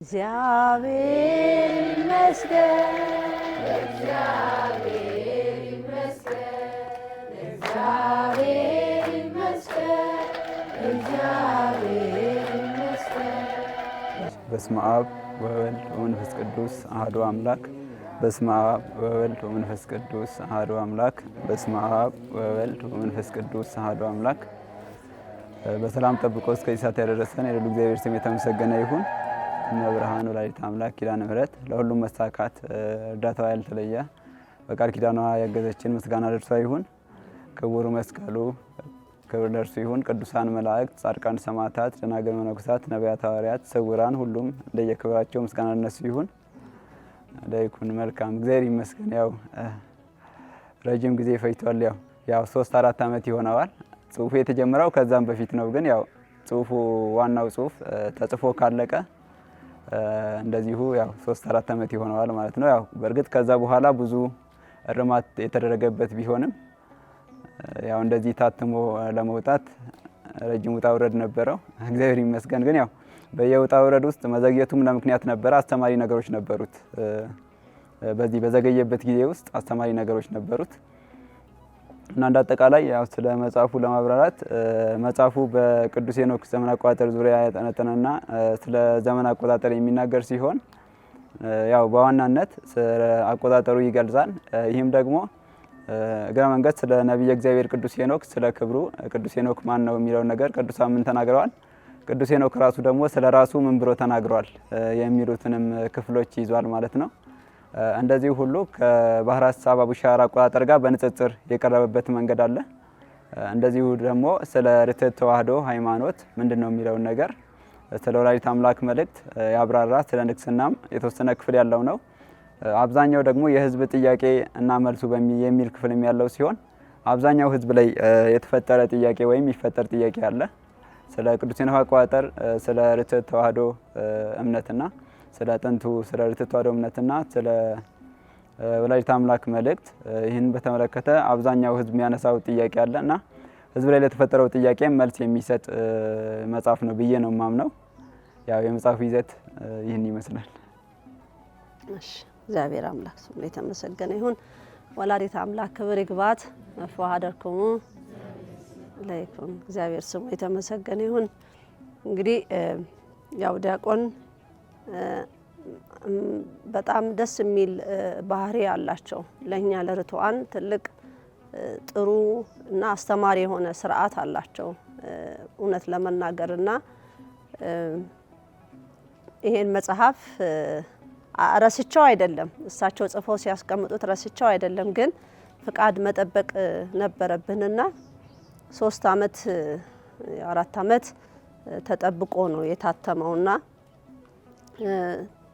እግዚአብሔር ይመስገን እግዚአብሔር ይመስገን እግዚአብሔር ይመስገን እግዚአብሔር ይመስገን። በስመ አብ ወወልድ ወመንፈስ ቅዱስ አሐዱ አምላክ። በስመ አብ ወወልድ ወመንፈስ ቅዱስ አሐዱ አምላክ። በስመ አብ ወወልድ ወመንፈስ ቅዱስ አሐዱ አምላክ። በሰላም ጠብቆ እስከዚህ ሰዓት ያደረሰን የልዑል እግዚአብሔር ስም የተመሰገነ ይሁን። እመብርሃን ወላዲተ አምላክ ኪዳነ ምሕረት ለሁሉም መሳካት እርዳታዋ ያልተለየ በቃል ኪዳኗ ያገዘችን ምስጋና ደርሷ ይሁን። ክቡር መስቀሉ ክብር ደርሱ ይሁን። ቅዱሳን መላእክት፣ ጻድቃን፣ ሰማዕታት፣ ደናግል፣ መነኮሳት፣ ነቢያት፣ ሐዋርያት፣ ስውራን ሁሉም እንደየክብራቸው ምስጋና ለነሱ ይሁን። ለይኩን መልካም እግዚአብሔር ይመስገን። ያው ረጅም ጊዜ ፈጅቷል። ያው 3-4 ዓመት ይሆነዋል። ጽሁፉ የተጀመረው ከዛም በፊት ነው። ግን ያው ጽሁፉ ዋናው ጽሁፍ ተጽፎ ካለቀ እንደዚሁ ያው 3-4 ዓመት ይሆነዋል ማለት ነው። ያው በእርግጥ ከዛ በኋላ ብዙ እርማት የተደረገበት ቢሆንም ያው እንደዚህ ታትሞ ለመውጣት ረጅም ውጣ ውረድ ነበረው። እግዚአብሔር ይመስገን። ግን ያው በየውጣ ውረድ ውስጥ መዘግየቱም ለምክንያት ነበረ። አስተማሪ ነገሮች ነበሩት። በዚህ በዘገየበት ጊዜ ውስጥ አስተማሪ ነገሮች ነበሩት እና እንደ አጠቃላይ ያው ስለ መጽሐፉ ለማብራራት መጽሐፉ በቅዱስ ሄኖክ ዘመን አቆጣጠር ዙሪያ ያጠነጠነና ስለ ዘመን አቆጣጠር የሚናገር ሲሆን ያው በዋናነት ስለ አቆጣጠሩ ይገልጻል። ይህም ደግሞ እግረ መንገድ ስለ ነብየ እግዚአብሔር ቅዱስ ሄኖክ ስለ ክብሩ ቅዱስ ሄኖክ ማን ነው የሚለው ነገር ቅዱሳን ምን ተናግረዋል፣ ቅዱስ ሄኖክ ራሱ ደግሞ ስለ ራሱ ምን ብሎ ተናግሯል የሚሉትንም ክፍሎች ይዟል ማለት ነው። እንደዚህ ሁሉ ከባህረ ሐሳብ አቡሻኽር አቆጣጠር ጋር በንጽጽር የቀረበበት መንገድ አለ። እንደዚሁ ደግሞ ስለ ርትዕት ተዋሕዶ ሃይማኖት ምንድነው የሚለውን ነገር ስለ ወላዲተ አምላክ መልእክት ያብራራ። ስለ ንግስናም የተወሰነ ክፍል ያለው ነው። አብዛኛው ደግሞ የህዝብ ጥያቄ እና መልሱ የሚል ክፍልም ያለው ሲሆን አብዛኛው ህዝብ ላይ የተፈጠረ ጥያቄ ወይም ይፈጠር ጥያቄ አለ። ስለ ቅዱስ ሄኖክ አቆጣጠር፣ ስለ ርትዕት ተዋሕዶ እምነትና ስለ ጥንቱ ስለ ርትዕት ተዋሕዶ እምነትና ስለ ወላዲተ አምላክ መልእክት ይህን በተመለከተ አብዛኛው ህዝብ የሚያነሳው ጥያቄ አለና ህዝብ ላይ ለተፈጠረው ጥያቄ መልስ የሚሰጥ መጽሐፍ ነው ብዬ ነው የማምነው። ያው የመጽሐፉ ይዘት ይህን ይመስላል። እሺ፣ እግዚአብሔር አምላክ ስሙ የተመሰገነ ይሁን። ወላዲተ አምላክ ክብር ይግባት። መፍዋሃደርክሙ ለይኩን። እግዚአብሔር ስሙ የተመሰገነ ይሁን። እንግዲህ ያው ዲያቆን በጣም ደስ የሚል ባህሪ አላቸው። ለኛ ለርቱዓን ትልቅ ጥሩ እና አስተማሪ የሆነ ስርዓት አላቸው እውነት ለመናገርና ይሄን መጽሐፍ ረስቸው አይደለም እሳቸው ጽፈው ሲያስቀምጡት ረስቸው አይደለም፣ ግን ፍቃድ መጠበቅ ነበረብንና 3 ዓመት 4 ዓመት ተጠብቆ ነው የታተመውና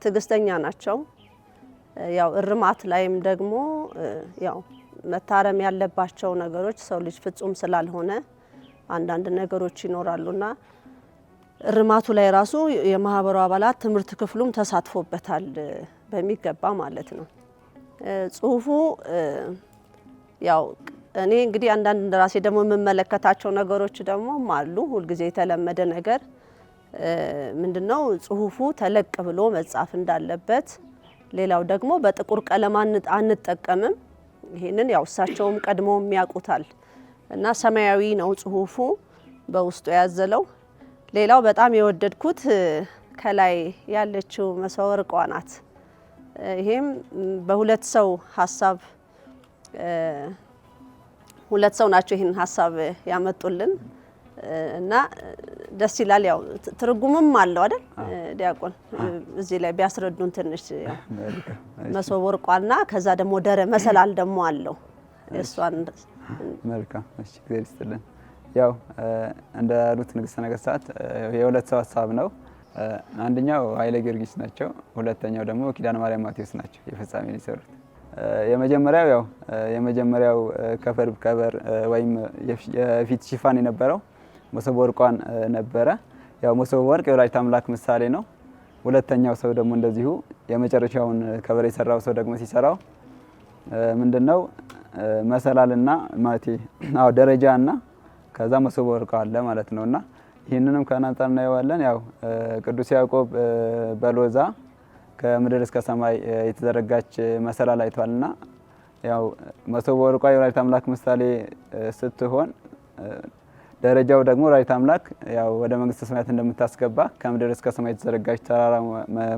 ትግስተኛ ናቸው። ያው እርማት ላይም ደግሞ ያው መታረም ያለባቸው ነገሮች ሰው ልጅ ፍጹም ስላልሆነ አንዳንድ ነገሮች ይኖራሉና እርማቱ ላይ ራሱ የማህበሩ አባላት ትምህርት ክፍሉም ተሳትፎበታል በሚገባ ማለት ነው። ጽሁፉ ያው እኔ እንግዲህ አንዳንድ እንደራሴ ደግሞ የምመለከታቸው ነገሮች ደግሞ አሉ። ሁልጊዜ የተለመደ ነገር ምንድነው ጽሁፉ ተለቅ ብሎ መጻፍ እንዳለበት፣ ሌላው ደግሞ በጥቁር ቀለም አንጠቀምም። ይሄንን ያው እሳቸውም ቀድሞ የሚያውቁታል እና ሰማያዊ ነው ጽሁፉ በውስጡ ያዘለው። ሌላው በጣም የወደድኩት ከላይ ያለችው መሶበ ወርቋ ናት። ይሄም በሁለት ሰው ሐሳብ ሁለት ሰው ናቸው ይሄን ሐሳብ ያመጡልን እና ደስ ይላል። ያው ትርጉምም አለው አይደል ዲያቆን? እዚህ ላይ ቢያስረዱን ትንሽ። መሶበ ወርቋና ከዛ ደግሞ መሰላል ደግሞ አለው እሷን። መልካም እሺ፣ እግዚአብሔር ይስጥልን። ያው እንደ ሩት ንግስተ ነገስታት የሁለት ሰው ሐሳብ ነው። አንደኛው ኃይለ ጊዮርጊስ ናቸው፣ ሁለተኛው ደግሞ ኪዳነ ማርያም ማቴዎስ ናቸው የፍጻሜ ሊሰሩት። የመጀመሪያው ከቨር ወይም የፊት ሽፋን የነበረው መሶበ ወርቋን ነበረ። ያው መሶበ ወርቅ የወላዲተ አምላክ ምሳሌ ነው። ሁለተኛው ሰው ደግሞ እንደዚሁ የመጨረሻውን ከቨር የሰራው ሰው ደግሞ ሲሰራው ምንድነው መሰላልና ደረጃና ከዛ መሶበ ወርቅ አለ ማለት ነውና ይህንንም ከአንጻር እናየዋለን። ያው ቅዱስ ያዕቆብ በሎዛ ከምድር እስከ ሰማይ የተዘረጋች መሰላል አይቷልና ያው መሶበ ወርቋ የወላዲተ አምላክ ምሳሌ ስትሆን ደረጃው ደግሞ ወላዲተ አምላክ ያው ወደ መንግስተ ሰማያት እንደምታስገባ ከምድር እስከ ሰማይ የተዘረጋች ተራራ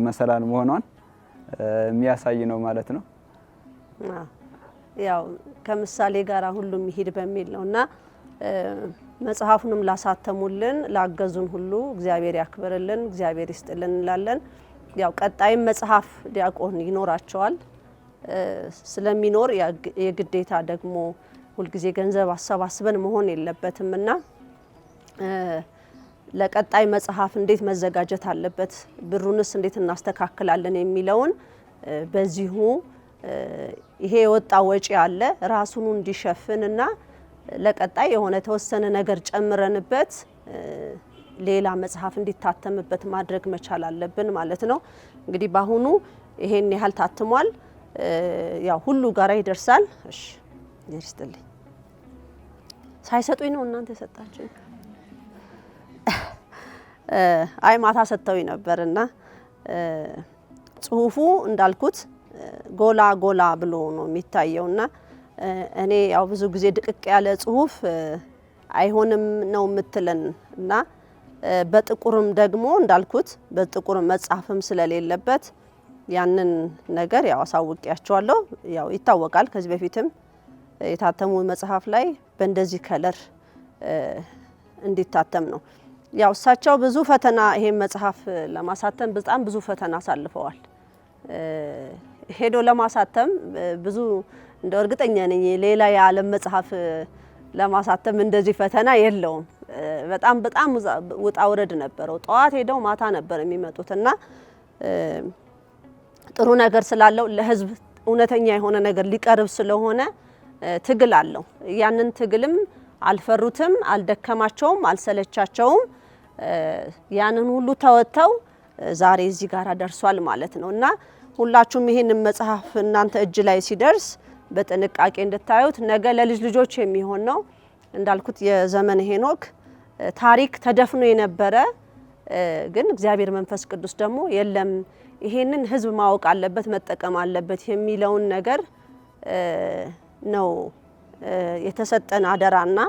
መሰላል መሆኗን የሚያሳይ ነው ማለት ነው። ያው ከምሳሌ ጋር ሁሉም ይሄድ በሚል ነውና መጽሐፉንም ላሳተሙልን ላገዙን ሁሉ እግዚአብሔር ያክብርልን፣ እግዚአብሔር ይስጥልን እንላለን። ያው ቀጣይም መጽሐፍ ዲያቆን ይኖራቸዋል ስለሚኖር የግዴታ ደግሞ ሁልጊዜ ገንዘብ አሰባስበን መሆን የለበትምና ለቀጣይ መጽሐፍ እንዴት መዘጋጀት አለበት፣ ብሩንስ እንዴት እናስተካክላለን የሚለውን በዚሁ ይሄ የወጣ ወጪ አለ ራሱን እንዲሸፍንና ለቀጣይ የሆነ ተወሰነ ነገር ጨምረንበት ሌላ መጽሐፍ እንዲታተምበት ማድረግ መቻል አለብን ማለት ነው። እንግዲህ ባሁኑ ይሄን ያህል ታትሟል። ያው ሁሉ ጋራ ይደርሳል። እሺ ይርስትልኝ ሳይሰጡኝ ነው እናንተ የሰጣችሁኝ? አይ ማታ ሰጥተውኝ ነበርና ጽሁፉ እንዳልኩት ጎላ ጎላ ብሎ ነው የሚታየውና እኔ ያው ብዙ ጊዜ ድቅቅ ያለ ጽሁፍ አይሆንም ነው የምትለን እና በጥቁርም ደግሞ እንዳልኩት በጥቁር መጻፍም ስለሌለበት ያንን ነገር ያው አሳውቂያቸዋለሁ። ያው ይታወቃል ከዚህ በፊትም የታተሙ መጽሐፍ ላይ በእንደዚህ ከለር እንዲታተም ነው። ያው እሳቸው ብዙ ፈተና ይሄን መጽሐፍ ለማሳተም በጣም ብዙ ፈተና አሳልፈዋል። ሄዶ ለማሳተም ብዙ እንደው እርግጠኛ ነኝ ሌላ የዓለም መጽሐፍ ለማሳተም እንደዚህ ፈተና የለውም። በጣም በጣም ውጣ ውረድ ነበረው። ጠዋት ሄደው ማታ ነበር የሚመጡትና ጥሩ ነገር ስላለው ለህዝብ እውነተኛ የሆነ ነገር ሊቀርብ ስለሆነ ትግል አለው። ያንን ትግልም አልፈሩትም፣ አልደከማቸውም፣ አልሰለቻቸውም። ያንን ሁሉ ተወጥተው ዛሬ እዚህ ጋር ደርሷል ማለት ነውና ሁላችሁም ይሄንን መጽሐፍ እናንተ እጅ ላይ ሲደርስ በጥንቃቄ እንድታዩት ነገ ለልጅ ልጆች የሚሆን ነው። እንዳልኩት የዘመነ ሄኖክ ታሪክ ተደፍኖ የነበረ ግን እግዚአብሔር መንፈስ ቅዱስ ደግሞ የለም ይሄንን ህዝብ ማወቅ አለበት መጠቀም አለበት የሚለውን ነገር ነው የተሰጠን አደራና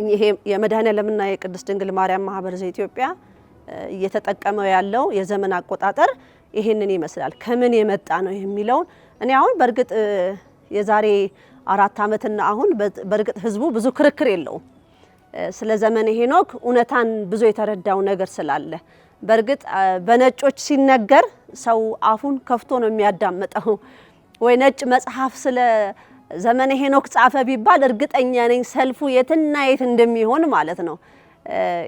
ይሄ የመድኃኔዓለምና የቅድስት ድንግል ማርያም ማህበር ዘኢትዮጵያ እየተጠቀመው ያለው የዘመን አቆጣጠር ይሄንን ይመስላል። ከምን የመጣ ነው የሚለውን እኔ አሁን በርግጥ የዛሬ 4 ዓመትና አሁን በርግጥ ህዝቡ ብዙ ክርክር የለውም ስለ ዘመነ ሄኖክ እውነታን ብዙ የተረዳው ነገር ስላለ በርግጥ በነጮች ሲነገር ሰው አፉን ከፍቶ ነው የሚያዳምጠው። ወይ ነጭ መጽሐፍ ስለ ዘመነ ሄኖክ ጻፈ ቢባል እርግጠኛ ነኝ ሰልፉ የትና የት እንደሚሆን ማለት ነው።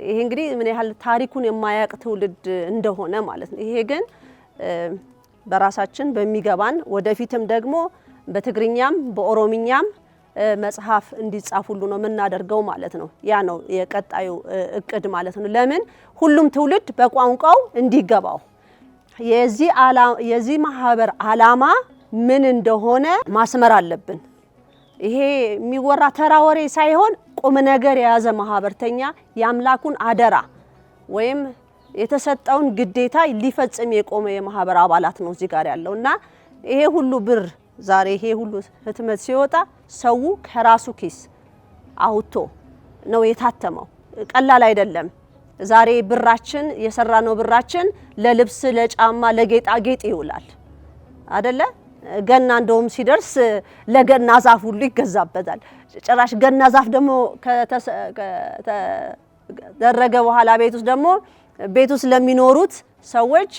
ይሄ እንግዲህ ምን ያህል ታሪኩን የማያውቅ ትውልድ እንደሆነ ማለት ነው። ይሄ ግን በራሳችን በሚገባን ወደፊትም ደግሞ በትግርኛም በኦሮምኛም መጽሐፍ እንዲጻፍ ሁሉ ነው የምናደርገው ማለት ነው። ያ ነው የቀጣዩ እቅድ ማለት ነው። ለምን ሁሉም ትውልድ በቋንቋው እንዲገባው የዚህ ማህበር ዓላማ ምን እንደሆነ ማስመር አለብን። ይሄ የሚወራ ተራ ወሬ ሳይሆን ቁም ነገር የያዘ ማህበርተኛ የአምላኩን አደራ ወይም የተሰጠውን ግዴታ ሊፈጽም የቆመ የማህበር አባላት ነው እዚህ ጋር ያለውና ይሄ ሁሉ ብር ዛሬ ይሄ ሁሉ ህትመት ሲወጣ ሰው ከራሱ ኪስ አውጥቶ ነው የታተመው። ቀላል አይደለም። ዛሬ ብራችን የሰራነው ብራችን ለልብስ፣ ለጫማ፣ ለጌጣጌጥ ይውላል አይደለ? ገና እንደውም ሲደርስ ለገና ዛፍ ሁሉ ይገዛበታል። ጭራሽ ገና ዛፍ ደግሞ ከተደረገ በኋላ ቤት ውስጥ ደግሞ ቤት ውስጥ ለሚኖሩት ሰዎች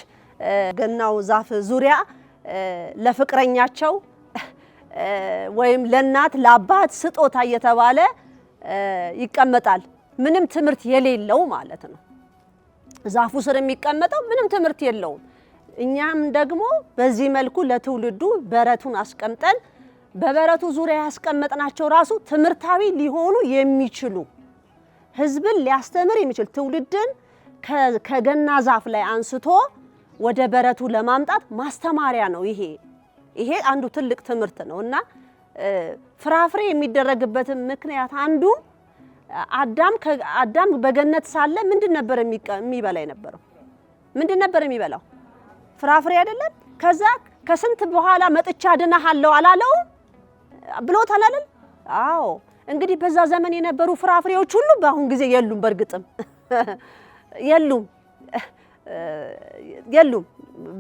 ገናው ዛፍ ዙሪያ ለፍቅረኛቸው ወይም ለእናት ለአባት ስጦታ እየተባለ ይቀመጣል። ምንም ትምህርት የሌለው ማለት ነው። ዛፉ ስር የሚቀመጠው ምንም ትምህርት የለውም። እኛም ደግሞ በዚህ መልኩ ለትውልዱ በረቱን አስቀምጠን በበረቱ ዙሪያ ያስቀመጥናቸው ራሱ ትምህርታዊ ሊሆኑ የሚችሉ ህዝብን ሊያስተምር የሚችል ትውልድን ከገና ዛፍ ላይ አንስቶ ወደ በረቱ ለማምጣት ማስተማሪያ ነው። ይሄ አንዱ ትልቅ ትምህርት ነውና ፍራፍሬ የሚደረግበት ምክንያት አንዱ አዳም በገነት ሳለ ምንድን ነበር የሚበላ የነበረው? ምንድን ነበር የሚበላው? ፍራፍሬ አይደለም? ከዛ ከስንት በኋላ መጥቻ አድንሃለሁ አላለው ብሎታል አይደል? አዎ። እንግዲህ በዛ ዘመን የነበሩ ፍራፍሬዎች ሁሉ በአሁን ጊዜ የሉም። በእርግጥም የሉም።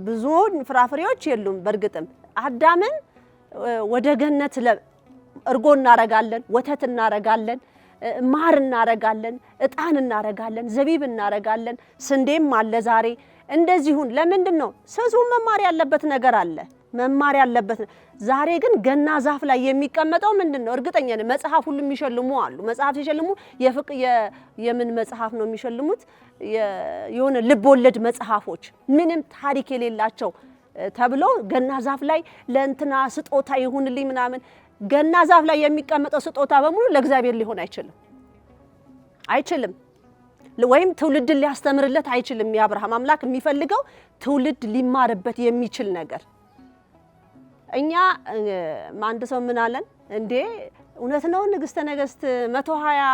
ብዙ ፍራፍሬዎች የሉም። በእርግጥም አዳምን ወደ ገነት እርጎ እናረጋለን፣ ወተት እናረጋለን፣ ማር እናረጋለን፣ እጣን እናረጋለን፣ ዘቢብ እናረጋለን፣ ስንዴም አለ ዛሬ። እንደዚሁን ለምንድን ነው ሰው መማር ያለበት ነገር አለ፣ መማር ያለበት። ዛሬ ግን ገና ዛፍ ላይ የሚቀመጠው ምንድነው? እርግጠኛ ነኝ መጽሐፍ ሁሉ የሚሸልሙ አሉ። መጽሐፍ ሲሸልሙ የምን መጽሐፍ ነው የሚሸልሙት? የሆነ ልብ ወለድ መጽሐፎች ምንም ታሪክ የሌላቸው ተብሎ ገና ዛፍ ላይ ለእንትና ስጦታ ይሁንልኝ ምናምን። ገና ዛፍ ላይ የሚቀመጠው ስጦታ በሙሉ ለእግዚአብሔር ሊሆን አይችልም። ወይም ትውልድን ሊያስተምርለት አይችልም። የአብርሃም አምላክ የሚፈልገው ትውልድ ሊማርበት የሚችል ነገር። እኛ አንድ ሰው ምን አለን እንዴ? እውነት ነው ንግስተ ነገስት 120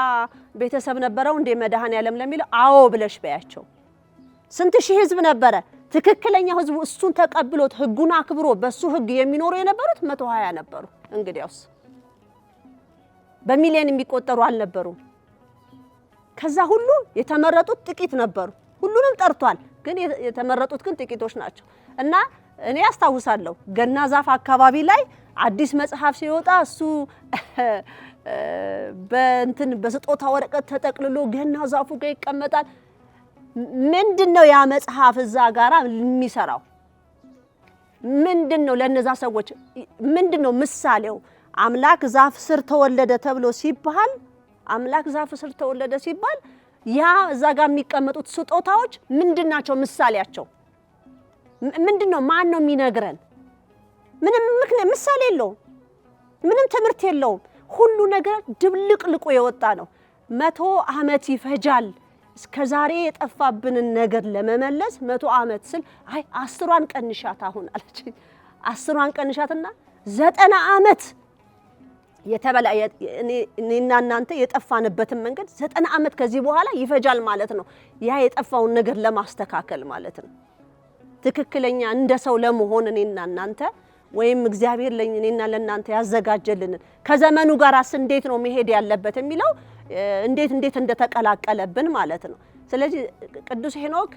ቤተሰብ ነበረው እንዴ መድኃኔዓለም ለሚለው? አዎ ብለሽ በያቸው። ስንት ሺህ ህዝብ ነበረ? ትክክለኛው ህዝቡ እሱን ተቀብሎት ህጉን አክብሮ በሱ ህግ የሚኖሩ የነበሩት 120 ነበሩ። እንግዲያውስ በሚሊዮን የሚቆጠሩ አልነበሩም። ከዛ ሁሉ የተመረጡት ጥቂት ነበሩ። ሁሉንም ጠርቷል፣ ግን የተመረጡት ግን ጥቂቶች ናቸው። እና እኔ አስታውሳለሁ ገና ዛፍ አካባቢ ላይ አዲስ መጽሐፍ ሲወጣ እሱ በስጦታ ወረቀት ተጠቅልሎ ገና ዛፉ ጋር ይቀመጣል። ምንድነው ያ መጽሐፍ እዛ ጋራ የሚሰራው? ምንድነው ለነዛ ሰዎች ምንድነው ምሳሌው? አምላክ ዛፍ ስር ተወለደ ተብሎ ሲባል አምላክ ዛፍ ስር ተወለደ ሲባል ያ እዛ ጋር የሚቀመጡት ስጦታዎች ምንድናቸው? ምሳሌያቸው ምንድነው? ማን ነው የሚነግረን? ምንም ምሳሌ የለውም። ምንም ትምህርት የለውም። ሁሉ ነገር ድብልቅልቁ የወጣ ነው። 100 ዓመት ይፈጃል እስከዛሬ የጠፋብንን ነገር ለመመለስ 100 ዓመት ስል 10ን ቀንሻት አሁን አለች። 10ን ቀንሻትና 90 ዓመት እኔና እናንተ የጠፋንበትን መንገድ 90 ዓመት ከዚህ በኋላ ይፈጃል ማለት ነው። ያ የጠፋውን ነገር ለማስተካከል ማለት ነው። ትክክለኛ እንደ ሰው ለመሆን እኔና እናንተ ወይም እግዚአብሔር ለእኔና ለእናንተ ያዘጋጀልን ከዘመኑ ጋርስ እንዴት ነው መሄድ ያለበት የሚለው እንዴት እንደተቀላቀለብን ማለት ነው። ስለዚህ ቅዱስ ሄኖክ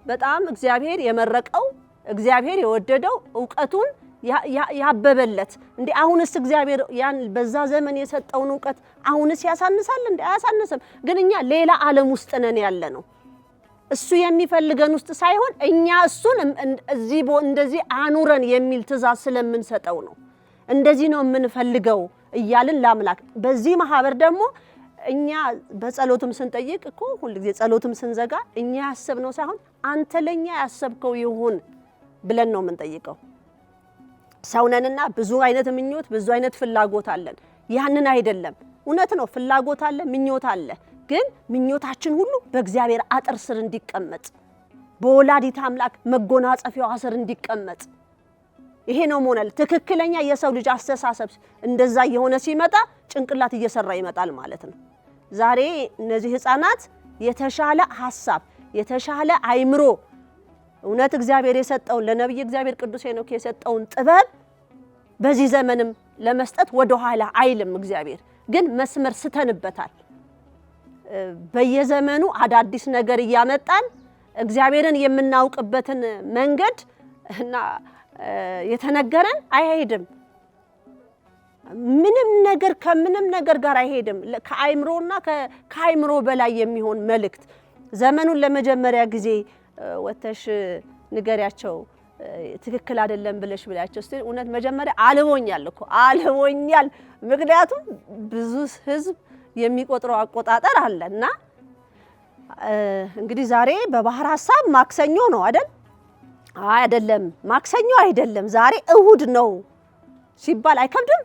በጣም እግዚአብሔር የመረቀው እግዚአብሔር የወደደው ዕውቀቱን ያበበለት እንዴ አሁንስ እግዚአብሔር ያን በዛ ዘመን የሰጠውን ዕውቀት አሁንስ ያሳንሳል እንዴ? አያሳንስም። ግን እኛ ሌላ ዓለም ውስጥ ነን ያለ ነው። እሱ የሚፈልገን ውስጥ ሳይሆን እኛ እሱን እንደዚህ አኑረን የሚል ትእዛዝ ስለምንሰጠው ነው። እንደዚህ ነው የምንፈልገው እያልን ለአምላክ በዚህ ማህበር ደግሞ እኛ በጸሎትም ስንጠይቅ እኮ ሁሉ ጊዜ ጸሎትም ስንዘጋ እኛ ያሰብነው ሳይሆን አንተ ለኛ ያሰብከው ይሁን ብለን ነው የምንጠይቀው። ሰውነንና ብዙ አይነት ምኞት ብዙ አይነት ፍላጎት አለን። ያንን አይደለም። እውነት ነው ፍላጎት አለ፣ ምኞት አለ። ግን ምኞታችን ሁሉ በእግዚአብሔር አጥር ስር እንዲቀመጥ በወላዲተ አምላክ መጎናጸፊያው ስር እንዲቀመጥ ይሄ ነው ሞናል። ትክክለኛ የሰው ልጅ አስተሳሰብ እንደዛ የሆነ ሲመጣ ጭንቅላት እየሰራ ይመጣል ማለት ነው። ዛሬ እነዚህ ህፃናት የተሻለ ሐሳብ የተሻለ አይምሮ እውነት እግዚአብሔር የሰጠውን ለነብይ እግዚአብሔር ቅዱስ ሄኖክ የሰጠውን ጥበብ በዚህ ዘመንም ለመስጠት ወደ ኋላ አይልም። እግዚአብሔር ግን መስመር ስተንበታል። በየዘመኑ አዳዲስ ነገር እያመጣን እግዚአብሔርን የምናውቅበትን መንገድ እና የተነገረን አይሄድም። ምንም ነገር ከምንም ነገር ጋር አይሄድም። ከአይምሮና ከአይምሮ በላይ የሚሆን መልእክት ዘመኑን ለመጀመሪያ ጊዜ ወተሽ ንገሪያቸው ትክክል አይደለም ብለሽ ብላቸው እስቲ እውነት መጀመሪያ አልቦኛል እኮ አልቦኛል። ምክንያቱም ብዙ ህዝብ የሚቆጥረው አቆጣጠር አለና እንግዲህ ዛሬ በባህር ሐሳብ ማክሰኞ ነው አይደል? አይደለም ማክሰኞ አይደለም፣ ዛሬ እሁድ ነው ሲባል አይከብድም?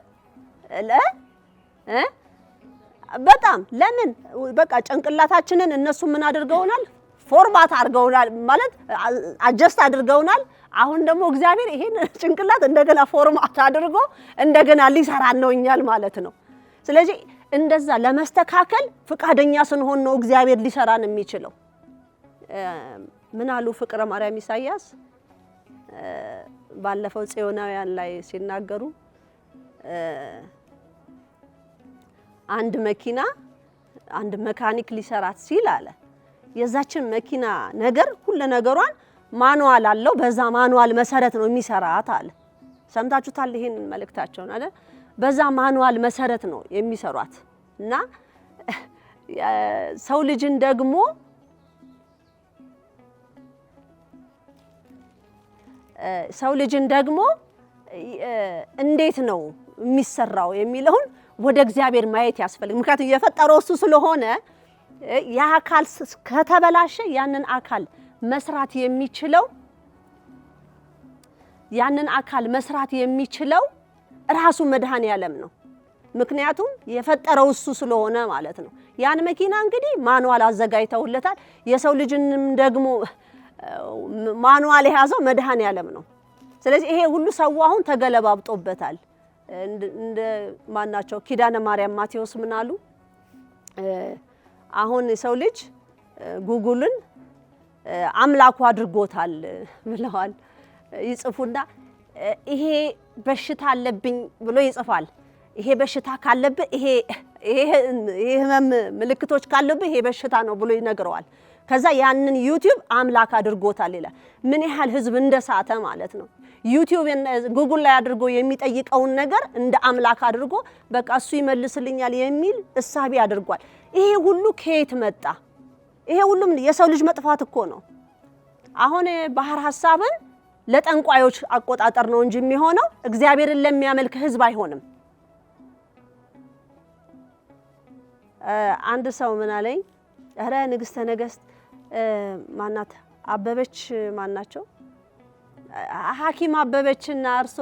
በጣም ለምን በቃ ጭንቅላታችንን እነሱ ምን አድርገውናል? ፎርማት አድርገውናል ማለት አጀስት አድርገውናል። አሁን ደግሞ እግዚአብሔር ይሄን ጭንቅላት እንደገና ፎርማት አድርጎ እንደገና ሊሰራን ነው እኛል ማለት ነው። ስለዚህ እንደዛ ለመስተካከል ፍቃደኛ ስንሆን ነው እግዚአብሔር ሊሰራን የሚችለው። ምን አሉ ፍቅረ ማርያም ኢሳያስ ባለፈው ጽዮናውያን ላይ ሲናገሩ አንድ መኪና አንድ መካኒክ ሊሰራት ሲል አለ የዛችን መኪና ነገር ሁሉ ነገሯን ማኑዋል አለው በዛ ማኑዋል መሰረት ነው የሚሰራት አለ። ሰምታችሁታል ይሄን መልእክታቸውን አይደል? በዛ ማኑዋል መሰረት ነው የሚሰሯት እና ሰው ልጅን ደግሞ እንዴት ነው የሚሰራው የሚለውን ወደ እግዚአብሔር ማየት ያስፈልጋል። ምክንያቱም የፈጠረው እሱ ስለሆነ ያ አካል ከተበላሸ ያንን አካል መስራት የሚችለው ራሱ መድኃኔዓለም ነው። ምክንያቱም የፈጠረው እሱ ስለሆነ ማለት ነው። ያን መኪና እንግዲህ ማኑዋል አዘጋጅተውለታል። የሰው ልጅንም ደግሞ ማኑዋል የያዘው መድኃኔዓለም ነው። ስለዚህ ይሄ ሁሉ ሰው አሁን ተገለባብጦበታል። እንደ ማናቸው ኪዳነ ማርያም ማቴዎስ ምን አሉ? አሁን የሰው ልጅ ጉግልን አምላኩ አድርጎታል ብለዋል። ይጽፉና ይሄ በሽታ አለብኝ ብሎ ይጽፋል። ይሄ በሽታ ካለብህ ይሄ ህመም ምልክቶች ካለብህ ይሄ በሽታ ነው ብሎ ይነግረዋል። ከዛ ያንን ዩቲዩብ አምላክ አድርጎታል ይላል። ምን ያህል ህዝብ እንደሳተ ማለት ነው። ዩቲዩብ ጉግል ላይ አድርጎ የሚጠይቀውን ነገር እንደ አምላክ አድርጎ በቃ እሱ ይመልስልኛል የሚል እሳቤ አድርጓል። ይሄ ሁሉ ከየት መጣ? ይሄ ሁሉም የሰው ልጅ መጥፋት እኮ ነው። አሁን ባህር ሐሳብን ለጠንቋዮች አቆጣጠር ነው እንጂ የሚሆነው እግዚአብሔርን ለሚያመልክ ህዝብ አይሆንም። አንድ ሰው ምን አለኝ? ኧረ ንግስተ ነገስት ማናት አበበች ማናቸው ሐኪም አበበችና እርሶ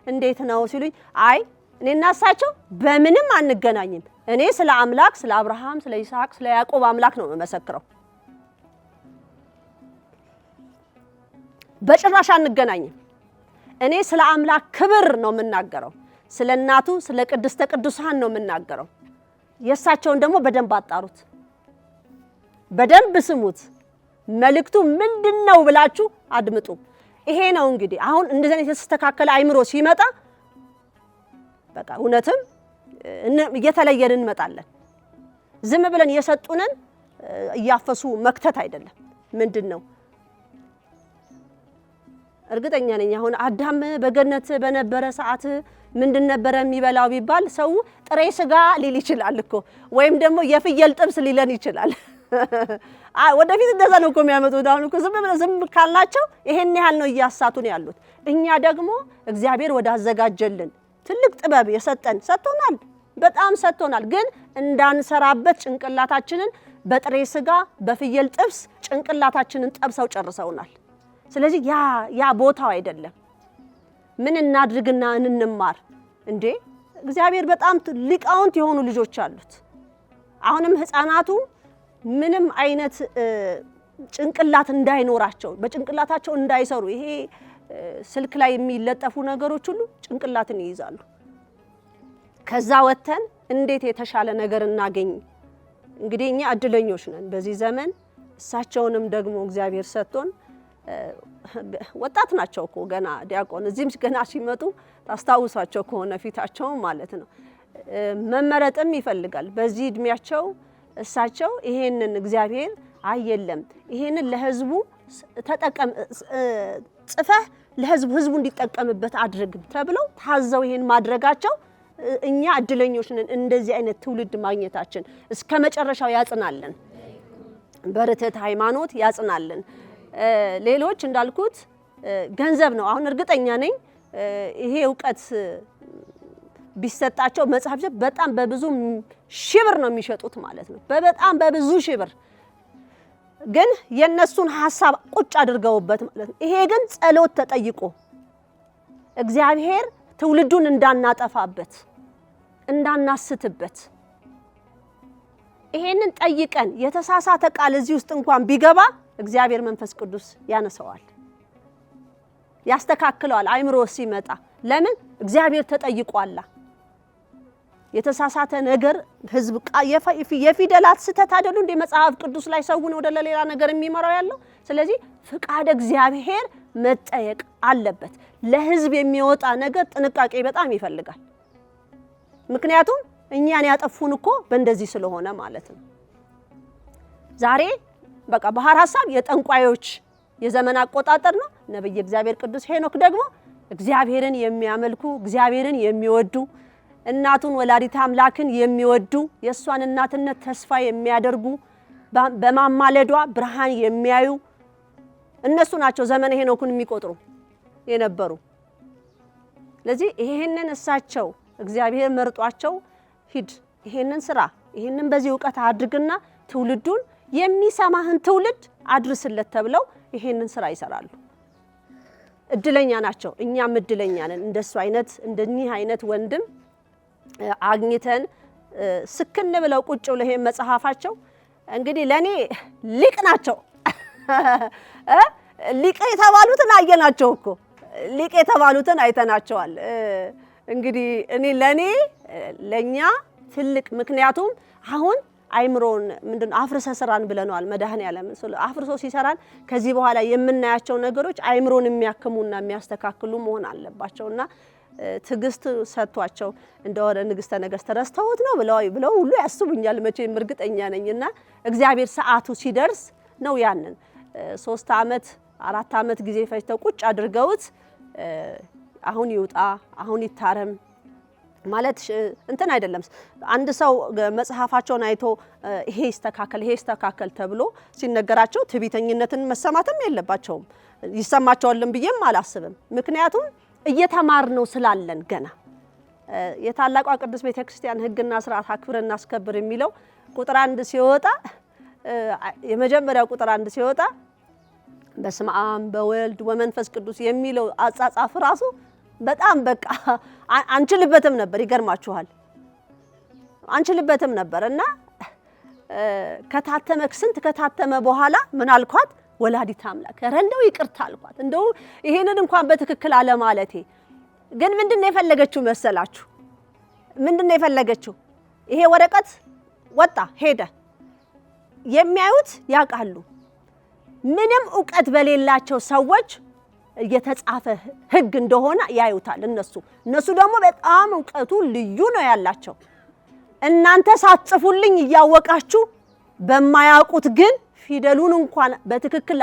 እንዴት ነው ሲሉኝ፣ አይ እኔና እሳቸው በምንም አንገናኝም። እኔ ስለ አምላክ ስለ አብርሃም ስለ ይስሐቅ ስለ ያዕቆብ አምላክ ነው የምመሰክረው። በጭራሽ አንገናኝም። እኔ ስለ አምላክ ክብር ነው የምናገረው። ስለ እናቱ ስለ ቅድስተ ቅዱሳን ነው የምናገረው። የእሳቸውን ደግሞ በደንብ አጣሩት፣ በደንብ ስሙት። መልእክቱ ምንድነው ብላችሁ አድምጡ። ይሄ ነው እንግዲህ አሁን እንደዚህ አይነት የተስተካከለ አይምሮ ሲመጣ በቃ እውነትም እየተለየን እንመጣለን። ዝም ብለን የሰጡንን እያፈሱ መክተት አይደለም። ምንድነው እርግጠኛ ነኝ አሁን አዳም በገነት በነበረ ሰዓት ምንድን ነበር የሚበላው ቢባል ሰው ጥሬ ስጋ ሊል ይችላል እኮ፣ ወይም ደግሞ የፍየል ጥብስ ሊለን ይችላል። ወደፊት እንደዛ ነው እኮ የሚያመጡት። አሁን እኮ ዝም ካልናቸው ይሄን ያህል ነው እያሳቱን ያሉት። እኛ ደግሞ እግዚአብሔር ወዳዘጋጀልን ትልቅ ጥበብ ሰጥቶናል፣ በጣም ሰጥቶናል። ግን እንዳንሰራበት ጭንቅላታችንን በጥሬ ስጋ በፍየል ጥብስ ጭንቅላታችንን ጠብሰው ጨርሰውናል። ስለዚህ ያ ቦታው አይደለም። ምን እናድርግና እንማር እንዴ? እግዚአብሔር በጣም ሊቃውንት የሆኑ ልጆች አሉት። አሁንም ህፃናቱ ምንም አይነት ጭንቅላት እንዳይኖራቸው በጭንቅላታቸው እንዳይሰሩ ይሄ ስልክ ላይ የሚለጠፉ ነገሮች ሁሉ ጭንቅላትን ይይዛሉ። ከዛ ወተን እንዴት የተሻለ ነገር እናገኝ? እንግዲህ እኛ እድለኞች ነን በዚህ ዘመን። እሳቸውንም ደግሞ እግዚአብሔር ሰጥቶን ወጣት ናቸው እኮ ገና ዲያቆን እዚህም ገና ሲመጡ ታስታውሳቸው ከሆነ ፊታቸው ማለት ነው። መመረጥም ይፈልጋል በዚህ እድሜያቸው። እሳቸው ይሄንን እግዚአብሔር አየለም ይሄንን ለህዝቡ ተጠቀም ጽፈህ ለህዝቡ እንዲጠቀምበት አድርግ ተብለው ታዘው ይሄን ማድረጋቸው እኛ እድለኞች ነን። እንደዚህ አይነት ትውልድ ማግኘታችን እስከ መጨረሻው ያጽናልን፣ በርትዕት ሃይማኖት ያጽናልን። ሌሎች እንዳልኩት ገንዘብ ነው። አሁን እርግጠኛ ነኝ ይሄ ዕውቀት ቢሰጣቸው መጽሐፍ በጣም በብዙ ሺህ ብር ነው የሚሸጡት ማለት ነው። በጣም በብዙ ሺህ ብር ግን የነሱን ሐሳብ ቁጭ አድርገውበት ማለት ነው። ይሄ ግን ጸሎት ተጠይቆ እግዚአብሔር ትውልዱን እንዳናጠፋበት እንዳናስትበት ይሄንን ጠይቀን የተሳሳተ ቃል እዚህ ውስጥ እንኳን ቢገባ እግዚአብሔር መንፈስ ቅዱስ ያነሰዋል፣ ያስተካክለዋል። አይምሮ ሲመጣ ለምን እግዚአብሔር ተጠይቋላ። የተሳሳተ ነገር ህዝብ የፊደላት ስተት አይደሉ እንደ መጽሐፍ ቅዱስ ላይ ሰውን ወደ ሌላ ነገር የሚመራው ያለው። ስለዚህ ፍቃድ እግዚአብሔር መጠየቅ አለበት። ለህዝብ የሚወጣ ነገር ጥንቃቄ በጣም ይፈልጋል። ምክንያቱም እኛን ያጠፉን እኮ በእንደዚህ ስለሆነ ማለት ነው። ዛሬ በቃ ባህር ሐሳብ የጠንቋዮች የዘመን አቆጣጠር ነው። ነብይ እግዚአብሔር ቅዱስ ሄኖክ ደግሞ እግዚአብሔርን የሚያመልኩ እግዚአብሔርን የሚወዱ እናቱን ወላዲተ አምላክን የሚወዱ የሷን እናትነት ተስፋ የሚያደርጉ በማማለዷ ብርሃን የሚያዩ እነሱ ናቸው ዘመነ ሄኖክን የሚቆጥሩ የነበሩ። ስለዚህ ይሄንን እሳቸው እግዚአብሔር መርጧቸው ሂድ ይሄንን ስራ ይሄንን በዚህ ዕውቀት አድርግና ትውልዱን የሚሰማህን ትውልድ አድርስለት ተብለው ይሄንን ስራ ይሰራሉ። እድለኛ ናቸው። እኛም እድለኛ ነን። እንደሱ አይነት እንደኚህ አይነት ወንድም አግኝተን ስክን ብለው ቁጭ ብለው ይሄን መጽሐፋቸው እንግዲህ ለኔ ሊቅ ናቸው። ሊቅ የተባሉትን አየናቸው እኮ ሊቅ የተባሉትን አይተናቸዋል። እንግዲህ እኔ ለኛ ትልቅ ምክንያቱም አሁን አይምሮን ምንድነው አፍርሰ ስራን ብለናል። መድኃኔዓለም አፍርሶ ሲሰራን ከዚህ በኋላ የምናያቸው ነገሮች አይምሮን የሚያክሙና የሚያስተካክሉ መሆን አለባቸውና ትግስት ሰጥቷቸው እንደወረ ንግስተ ነገስት ተረስተውት ነው ብለው ሁሉ ያስቡኛል። መቼም እርግጠኛ ነኝና እግዚአብሔር ሰዓቱ ሲደርስ ነው ያንን 3 ዓመት 4 ዓመት ጊዜ ፈጅተው ቁጭ አድርገውት አሁን ይውጣ አሁን ይታረም ማለት እንትን አይደለም። አንድ ሰው መጽሐፋቸውን አይቶ ይሄ ይስተካከል ተብሎ ሲነገራቸው ትዕቢተኝነትን መሰማትም የለባቸውም። ይሰማቸዋልም ብዬም አላስብም። ምክንያቱም እየተማርነው ስላለን ገና የታላቋ ቅዱስ ቤተክርስቲያን ሕግና ስርዓት አክብረን እናስከብር የሚለው ቁጥር 1 ሲወጣ የመጀመሪያው ቁጥር 1 ሲወጣ በስመ አብ በወልድ ወመንፈስ ቅዱስ የሚለው አጻጻፍ ራሱ በጣም በቃ አንችልበትም ነበር። ይገርማችኋል አንችልበትም ነበርና ከታተመ በኋላ ምን አልኳት? ወላዲተ አምላክ ረንደው ይቅርታ አልኳት። እንደው ይሄንን እንኳን በትክክል አለ ማለቴ ግን ምንድነው የፈለገችው መሰላችሁ? ምንድነው የፈለገችው? ይሄ ወረቀት ወጣ ሄደ የሚያዩት ያውቃሉ። ምንም ዕውቀት በሌላቸው ሰዎች የተጻፈ ሕግ እንደሆነ ያዩታል። እነሱ ደግሞ በጣም ዕውቀቱ ልዩ ነው ያላቸው። እናንተ ሳትጽፉልኝ እያወቃችሁ በማያውቁት ግን ፊደሉን እንኳን በትክክል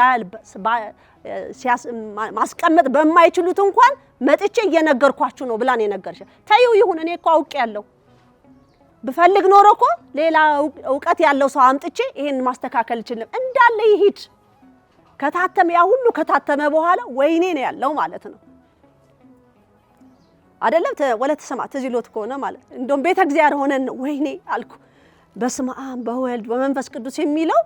ማስቀመጥ በማይችሉት እንኳን መጥቼ እየነገርኳችሁ ነው ብላን የነገርሽ። ታዩ ይሁን እኔ እኮ አውቄያለሁ። ብፈልግ ኖሮ እኮ ሌላ ዕውቀት ያለው ሰው አምጥቼ ይሄን ማስተካከል ይችላል። እንዳለ ይሂድ ከታተመ ያ ሁሉ ከታተመ በኋላ ወይኔ ነው ያለው ማለት ነው አይደለም። ወለተ ሰማዕት ትዝሎት ከሆነ ማለት እንደውም ቤተ እግዚአብሔር ሆነን ወይኔ አልኩ። በስመ አብ በወልድ በመንፈስ ቅዱስ የሚለው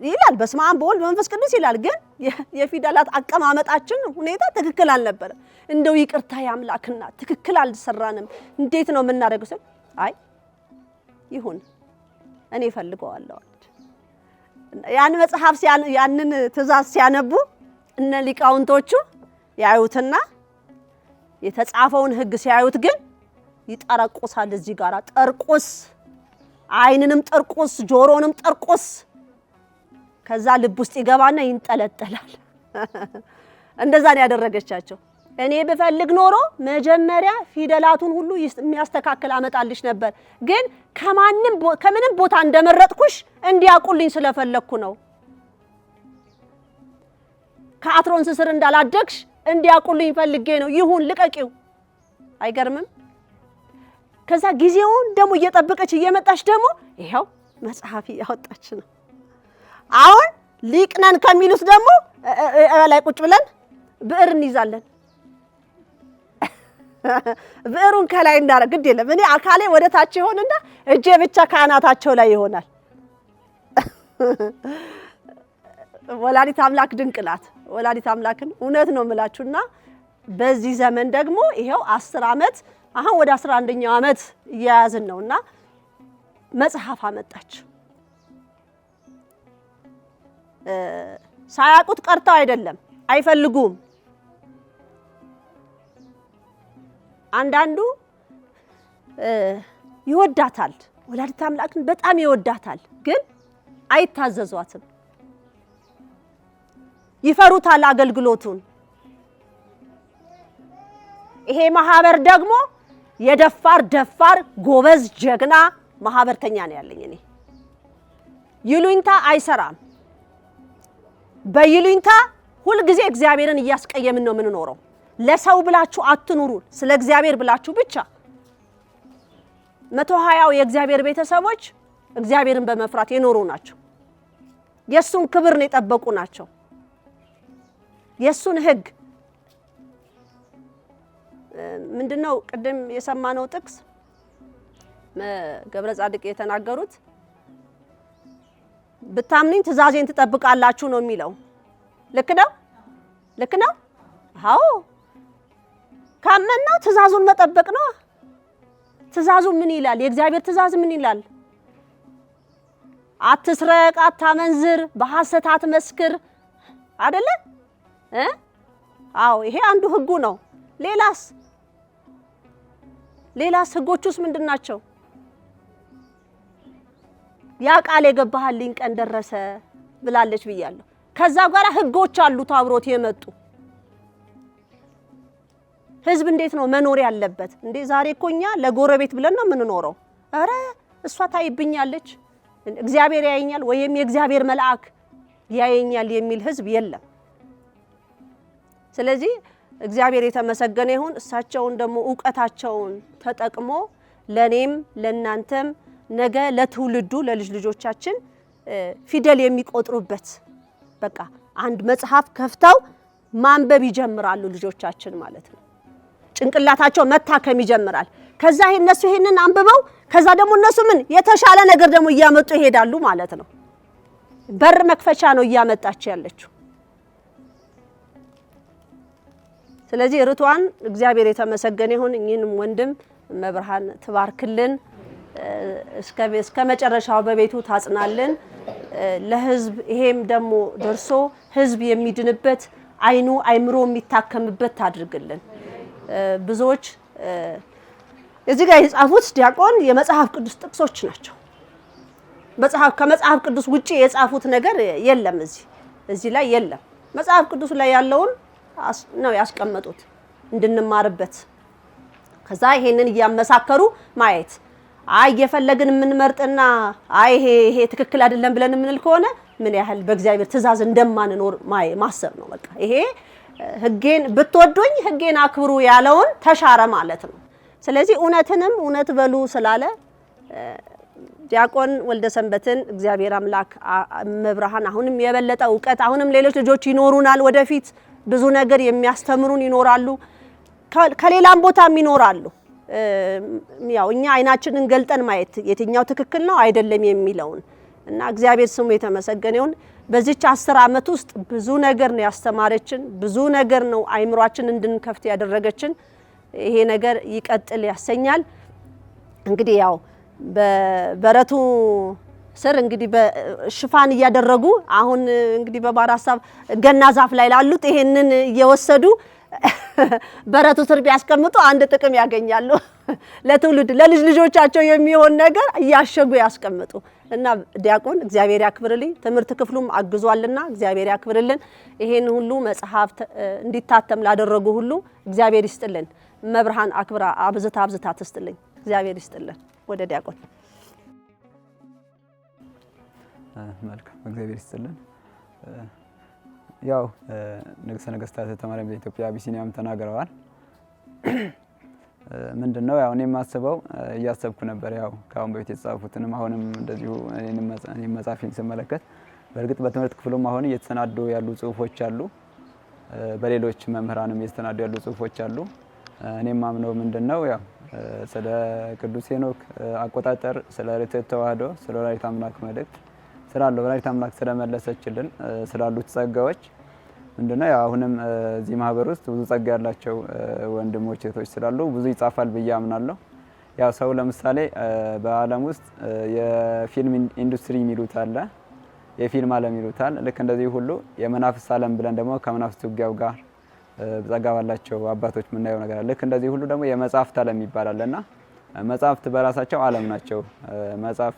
ይላል። በስመ አብ በወልድ በመንፈስ ቅዱስ ይላል። ግን የፊደላት አቀማመጣችን ሁኔታ ትክክል አልነበረ። እንደው ይቅርታ ያምላክና ትክክል አልሰራንም እንዴት ነው የምናደርገው? አይ ይሁን እኔ ፈልገዋለሁ። ያን መጽሐፍ ያንን ትእዛዝ ሲያነቡ እነ ሊቃውንቶቹ ያዩትና የተጻፈውን ሕግ ሲያዩት ግን ይጠረቁሳል። እዚህ ጋር ጠርቁስ አይንንም ጠርቁስ ጆሮንም ጠርቁስ ከዛ ልብ ውስጥ ይገባና ይንጠለጠላል። እንደዛ ነው ያደረገቻቸው። እኔ ብፈልግ ኖሮ መጀመሪያ ፊደላቱን ሁሉ የሚያስተካክል አመጣልሽ ነበር። ግን ከምንም ቦታ እንደመረጥኩሽ እንዲያቁልኝ ስለፈለኩ ነው። ከአትሮንስ ስር እንዳላደግሽ እንዲያቁልኝ ፈልጌ ነው። ይሁን ልቀቂው። አይገርምም? ከዛ ጊዜውን ደግሞ እየጠበቀች እየመጣች ደግሞ ይሄው መጽሐፍ ያወጣች ነው። አሁን ሊቅነን ከሚሉት ደግሞ ላይ ቁጭ ብለን ብዕር እንይዛለን። ብዕሩን ከላይ እንዳረ ግድ የለም እኔ አካሌ ወደ ታች ይሆንና እጄ ብቻ ካናታቸው ላይ ይሆናል። ወላዲተ አምላክ ድንቅ ናት። ወላዲተ አምላክን እውነት ነው የምላችሁና በዚህ ዘመን ደግሞ ይሄው 10 ዓመት አሁን ወደ 11ኛው ዓመት እያያዝን ነውና መጽሐፍ አመጣች። ሳያውቁት ቀርተው አይደለም፣ አይፈልጉም። አንዳንዱ ይወዳታል። ወላዲተ አምላክን በጣም ይወዳታል፣ ግን አይታዘዟትም። ይፈሩታል አገልግሎቱን። ይሄ ማህበር ደግሞ የደፋር ጎበዝ ጀግና ማህበርተኛ ነው ያለኝ እኔ። ይሉኝታ አይሰራም። በይሉኝታ ሁልጊዜ እግዚአብሔርን እያስቀየምን ነው የምንኖረው። ለሰው ብላችሁ አትኑሩ፣ ስለ እግዚአብሔር ብላችሁ ብቻ። 120 የእግዚአብሔር ቤተሰቦች እግዚአብሔርን በመፍራት የኖሩ ናቸው። የሱን ክብር ነው የጠበቁ ናቸው። የሱን ሕግ ምንድነው ቅድም የሰማነው ጥቅስ ገብረ ጻድቅ የተናገሩት ብታምኑኝ ትእዛዜን ትጠብቃላችሁ ነው የሚለው። ልክ ነው? ልክ ነው? አዎ ካመንነው ትእዛዙን መጠበቅ ነው። ትእዛዙ ምን ይላል? የእግዚአብሔር ትእዛዝ ምን ይላል? አትስረቅ፣ አታመንዝር፣ በሐሰት አትመስክር አይደለ? አዎ ይሄ አንዱ ህጉ ነው። ሌላስ ህጎቹስ ምንድናቸው? ያ ቃል የገባህልኝ ቀን ደረሰ ብላለች ብያለሁ። ከዛ ጋር ህጎች አሉት አብሮት የመጡ። ህዝብ እንዴት ነው መኖር ያለበት? እንዴ ዛሬ እኮ እኛ ለጎረቤት ብለን ነው የምንኖረው። አረ እሷ ታይብኛለች፣ እግዚአብሔር ያየኛል ወይም የእግዚአብሔር መልአክ ያየኛል የሚል ህዝብ የለም። ስለዚህ እግዚአብሔር የተመሰገነ ይሁን። እሳቸውን ደግሞ ዕውቀታቸውን ተጠቅሞ ለኔም ለናንተም ነገ ለትውልዱ ለልጅ ልጆቻችን ፊደል የሚቆጥሩበት በቃ አንድ መጽሐፍ ከፍተው ማንበብ ይጀምራሉ ልጆቻችን ማለት ነው። ጭንቅላታቸው መታከም ይጀምራል። ከዛ እነሱ ይሄንን አንብበው ከዛ ደግሞ እነሱ ምን የተሻለ ነገር ደግሞ እያመጡ ይሄዳሉ ማለት ነው። በር መክፈቻ ነው እያመጣች ያለችው። ስለዚህ ርቷን እግዚአብሔር የተመሰገነ ይሁን። እኚህንም ወንድም መብርሃን ትባርክልን፣ እስከ መጨረሻው በቤቱ ታጽናልን። ለህዝብ ይሄም ደግሞ ደርሶ ህዝብ የሚድንበት አይምሮ የሚታከምበት ታድርግልን። ብዙዎች እዚህ ጋር የጻፉት ዲያቆን የመጽሐፍ ቅዱስ ጥቅሶች ናቸው። ከመጽሐፍ ቅዱስ ውጪ የጻፉት ነገር የለም። እዚህ ላይ የለም። መጽሐፍ ቅዱስ ላይ ያለውን ነው ያስቀመጡት እንድንማርበት። ከዛ ይሄንን እያመሳከሩ ማየት እየፈለግን የምንመርጥና ይሄ ትክክል አይደለም ብለን የምንል ከሆነ ምን ያህል በእግዚአብሔር ትእዛዝ እንደማንኖር ማሰብ ነው። በቃ ይሄ ህጌን ብትወዱኝ ህጌን አክብሩ ያለውን ተሻረ ማለት ነው። ስለዚህ እውነትንም እውነት በሉ ስላለ ዲያቆን ወልደ ሰንበትን እግዚአብሔር አምላክ መብርሃን አሁንም የበለጠ ዕውቀት አሁንም ሌሎች ልጆች ይኖሩናል፣ ወደፊት ብዙ ነገር የሚያስተምሩን ይኖራሉ፣ ከሌላም ቦታም ይኖራሉ። ያው እኛ አይናችንን ገልጠን ማየት የትኛው ትክክል ነው አይደለም የሚለውን እና እግዚአብሔር ስሙ የተመሰገነ ይሁን። በዚች 10 ዓመት ውስጥ ብዙ ነገር ነው ያስተማረችን፣ ብዙ ነገር ነው አይምሯችን እንድንከፍት ያደረገችን። ይሄ ነገር ይቀጥል ያሰኛል። እንግዲህ ያው በበረቱ ስር እንግዲህ በሽፋን እያደረጉ አሁን እንግዲህ በባህር ሐሳብ ገና ዛፍ ላይ ላሉት ይሄንን እየወሰዱ በረቱ ስር ቢያስቀምጡ አንድ ጥቅም ያገኛሉ። ለትውልድ ለልጅ ልጆቻቸው የሚሆን ነገር እያሸጉ ያስቀምጡ እና ዲያቆን እግዚአብሔር ያክብርልኝ። ትምህርት ክፍሉም አግዟልና እግዚአብሔር ያክብርልን። ይሄን ሁሉ መጽሐፍ እንዲታተም ላደረጉ ሁሉ እግዚአብሔር ይስጥልን። መብርሃን አክብራ አብዝታ ትስጥልኝ። እግዚአብሔር ይስጥልን። ወደ ዲያቆን መልካም እግዚአብሔር ይስጥልን። ያው ንግሥተ ነገሥታት ተማሪያም በኢትዮጵያ አቢሲኒያም ተናግረዋል። ምንድነው ያው እኔ የማስበው እያሰብኩ ነበር። ያው ካሁን በፊት የተጻፉትንም አሁንም እንደዚሁ እኔ መጻፊን ስመለከት በእርግጥ በትምህርት ክፍሉም አሁን እየተሰናዱ ያሉ ጽሁፎች አሉ፣ በሌሎች መምህራንም እየተሰናዱ ያሉ ጽሁፎች አሉ። እኔም ማምነው ምንድነው ያው ስለ ቅዱስ ሄኖክ አቆጣጠር፣ ስለ ርትዕት ተዋሕዶ፣ ስለ ወላዲተ አምላክ መልእክት ስላለው ወላዲተ አምላክ ስለመለሰችልን ስላሉት ጸጋዎች ምንድነው ያው አሁንም እዚህ ማህበር ውስጥ ብዙ ጸጋ ያላቸው ወንድሞች እህቶች ስላሉ ብዙ ይጻፋል ብዬ አምናለሁ። ያው ሰው ለምሳሌ በዓለም ውስጥ የፊልም ኢንዱስትሪ የሚሉት አለ፣ የፊልም ዓለም ይሉታል። ልክ እንደዚህ ሁሉ የመናፍስት ዓለም ብለን ደግሞ ከመናፍስት ውጊያው ጋር ጸጋ ባላቸው አባቶች የምናየው ነገር አለ። ልክ እንደዚህ ሁሉ ደግሞ የመጽሐፍት ዓለም ይባላልና መጽሐፍት በራሳቸው ዓለም ናቸው። መጽሐፍ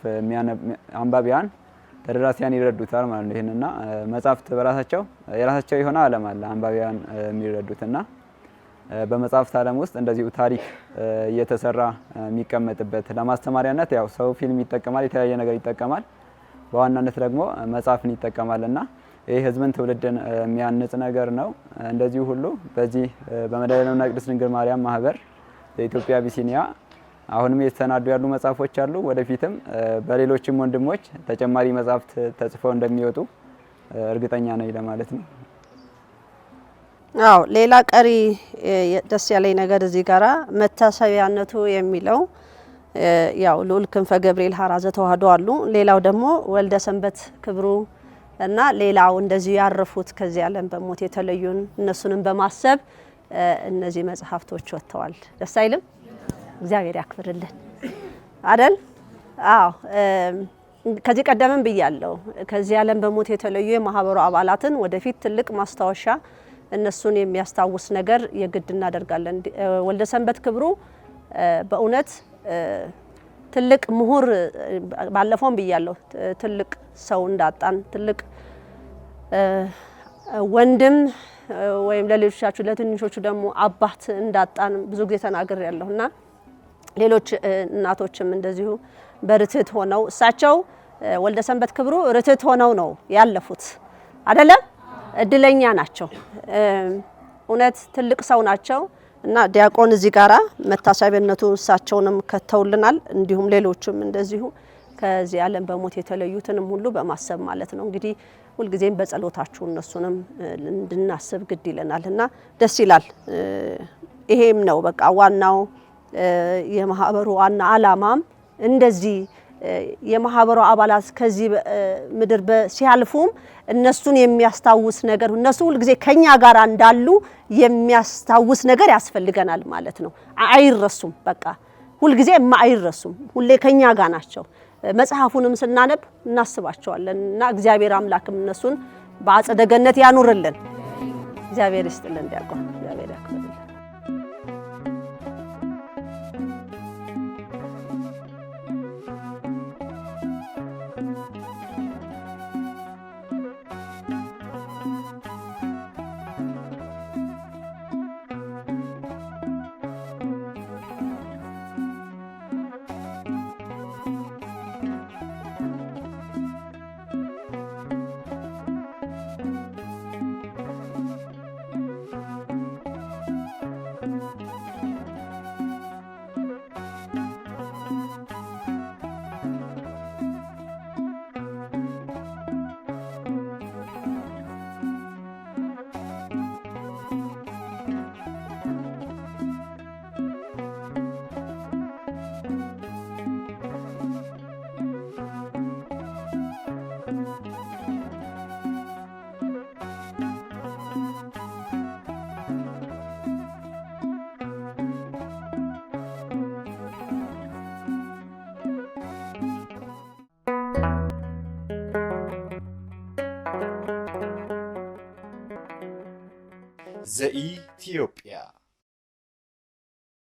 አንባቢያን ተደራሲያን ይረዱታል ማለት ነው። ይሄንና መጽሐፍት በራሳቸው የራሳቸው የሆነ ዓለም አለ አንባቢያን የሚረዱትና በመጽሐፍት ዓለም ውስጥ እንደዚሁ ታሪክ እየተሰራ የሚቀመጥበት ለማስተማሪያነት ያው ሰው ፊልም ይጠቀማል፣ የተለያየ ነገር ይጠቀማል። በዋናነት ደግሞ መጽሐፍን ይጠቀማልና ይሄ ህዝብን ትውልድን የሚያንጽ ነገር ነው። እንደዚሁ ሁሉ በዚህ በመድኃኔዓለምና ቅድስት ድንግል ማርያም ማህበር በኢትዮጵያ አቢሲኒያ አሁንም የተሰናዱ ያሉ መጽሐፎች አሉ። ወደፊትም በሌሎችም ወንድሞች ተጨማሪ መጽሐፍት ተጽፈው እንደሚወጡ እርግጠኛ ነኝ ለማለት ነው። አዎ ሌላ ቀሪ ደስ ያለኝ ነገር እዚህ ጋራ መታሰቢያነቱ የሚለው ያው ልዑል ክንፈ ገብርኤል ሀራ ዘተዋሕዶ አሉ። ሌላው ደግሞ ወልደ ሰንበት ክብሩ እና ሌላው እንደዚህ ያረፉት ከዚህ ዓለም በሞት የተለዩን እነሱንም በማሰብ እነዚህ መጽሐፍቶች ወጥተዋል። ደስ አይልም? እግዚአብሔር ያክብርልን አይደል? አዎ ከዚህ ቀደምም ብያለሁ። ከዚህ ዓለም በሞት የተለዩ የማህበሩ አባላትን ወደፊት ትልቅ ማስታወሻ እነሱን የሚያስታውስ ነገር የግድ እናደርጋለን። ወልደ ሰንበት ክብሩ በእውነት ትልቅ ምሁር ባለፈውም ብያለሁ። ትልቅ ሰው እንዳጣን ትልቅ ወንድም ወይም ለሌሎቻችሁ ለትንሾቹ ደግሞ አባት እንዳጣን ብዙ ጊዜ ተናግሬያለሁና ሌሎች እናቶችም እንደዚሁ በርትት ሆነው እሳቸው ወልደ ሰንበት ክብሩ ርትት ሆነው ነው ያለፉት አይደለም። እድለኛ ናቸው። እውነት ትልቅ ሰው ናቸው እና ዲያቆን እዚህ ጋራ መታሰቢያነቱ እሳቸውንም ከተውልናል። እንዲሁም ሌሎችም እንደዚሁ ከዚህ ዓለም በሞት የተለዩትንም ሁሉ በማሰብ ማለት ነው። እንግዲህ ሁልጊዜም በጸሎታችሁ እነሱንም እንድናስብ ግድ ይለናል እና ደስ ይላል። ይሄም ነው በቃ ዋናው የማህበሩ ዋና ዓላማም እንደዚህ የማህበሩ አባላት ከዚህ ምድር ሲያልፉም እነሱን የሚያስታውስ ነገር እነሱ ሁልጊዜ ከኛ ጋር እንዳሉ የሚያስታውስ ነገር ያስፈልገናል ማለት ነው። አይረሱም። በቃ ሁልጊዜ አይረሱም። ሁሌ ከኛ ጋር ናቸው። መጽሐፉንም ስናነብ እናስባቸዋለን እና እግዚአብሔር አምላክም እነሱን በአጸደ ገነት ያኑርልን። እግዚአብሔር ይስጥልን። ዲያቆን እግዚአብሔር ያክብርልን። ዘኢትዮጵያ